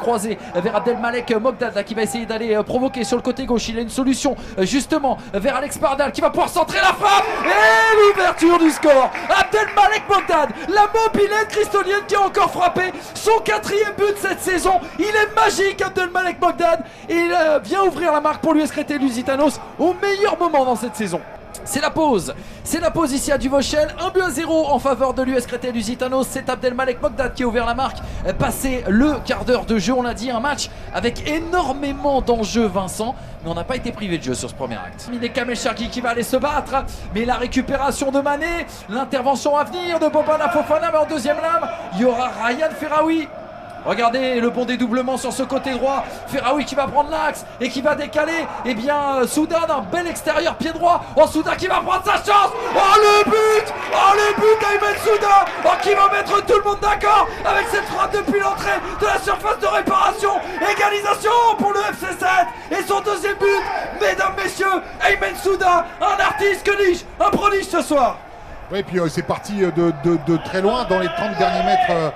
croisé vers Abdelmalek Mogdad là, qui va essayer d'aller provoquer sur le côté gauche. Il a une solution justement vers Alex Pardal qui va pouvoir centrer la frappe et l'ouverture du score. Abdelmalek Mogdad, la mobilette cristolienne qui a encore frappé son 4e but cette saison. Il est magique Abdelmalek Mogdad et il vient ouvrir la marque pour l'US Créteil Lusitanos au meilleur moment dans cette saison. C'est la pause ici à Duvauchel, 1-0 en faveur de l'US Créteil Lusitanos. C'est Abdelmalek Mogdad qui a ouvert la marque, passé le quart d'heure de jeu. On l'a dit, un match avec énormément d'enjeux, Vincent, mais on n'a pas été privé de jeu sur ce premier acte. Il est Kamel Cherki qui va aller se battre, mais la récupération de Mané, l'intervention à venir de Bobana Fofana, mais en deuxième lame, il y aura Ryan Ferraoui. Regardez le bon dédoublement sur ce côté droit. Ferraoui qui va prendre l'axe et qui va décaler. Et bien Soudan, un bel extérieur pied droit. Oh, Soudan qui va prendre sa chance. Oh le but d'Aymen Soudan, oh, qui va mettre tout le monde d'accord avec cette frappe depuis l'entrée de la surface de réparation. Égalisation pour le FC7 et son deuxième but. Mesdames, messieurs, Aymen Soudan, un artiste, que dis-je, un prodige ce soir. Oui, puis c'est parti de très loin, dans les 30 derniers mètres.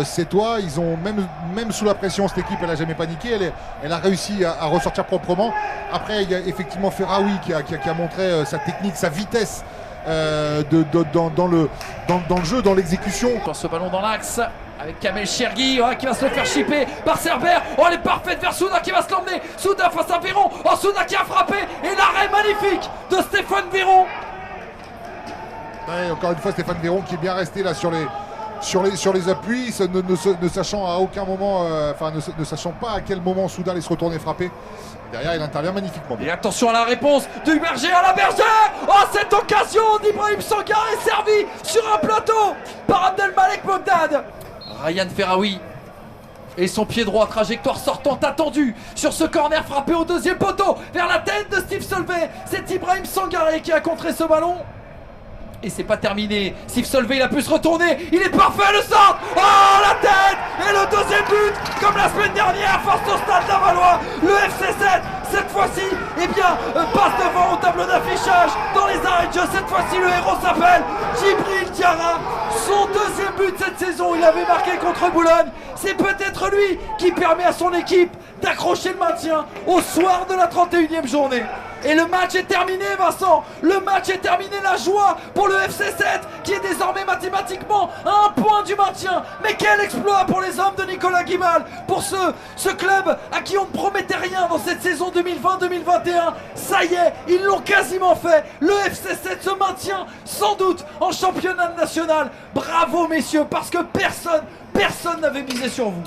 C'est toi, ils ont même sous la pression, cette équipe elle n'a jamais paniqué, elle a réussi à ressortir proprement. Après il y a effectivement Ferraoui qui a montré sa technique, sa vitesse dans le jeu, dans l'exécution. Pour ce ballon dans l'axe avec Kamel Cherki qui va se le faire chipper par Cerber. Oh, elle est parfaite vers Souda qui va se l'emmener. Souda face à Véron. Oh, Souda qui a frappé et l'arrêt magnifique de Stéphane Véron. Ouais, encore une fois Stéphane Véron qui est bien resté là sur les appuis, ne sachant à aucun moment, ne sachant pas à quel moment Souda allait se retourner frapper. Derrière il intervient magnifiquement. Et attention à la réponse du Berger à la Bergère. Oh, cette occasion d'Ibrahim Sangar est servie sur un plateau par Abdelmalek Mogdad. Ryan Ferraoui et son pied droit, trajectoire sortante attendue sur ce corner frappé au deuxième poteau vers la tête de Steve Solvay. C'est Ibrahim Sangaré qui a contré ce ballon. Et c'est pas terminé, Steve Solvay il a pu se retourner, il est parfait le centre. Oh la tête. Et le deuxième but, comme la semaine dernière face au Stade Lavallois. Le FC7 cette fois-ci passe devant au tableau d'affichage dans les arrêts de jeu. Cette fois-ci le héros s'appelle Djibril Diarra. Son deuxième but cette saison, il avait marqué contre Boulogne. C'est peut-être lui qui permet à son équipe d'accrocher le maintien au soir de la 31e journée. Et le match est terminé, Vincent. Le match est terminé, la joie pour le FC7 qui est désormais mathématiquement à un point du maintien. Mais quel exploit pour les hommes de Nicolas Guimal, pour ce club à qui on ne promettait rien dans cette saison 2020-2021. Ça y est, ils l'ont quasiment fait. Le FC7 se maintient sans doute en championnat national. Bravo messieurs, parce que personne n'avait misé sur vous.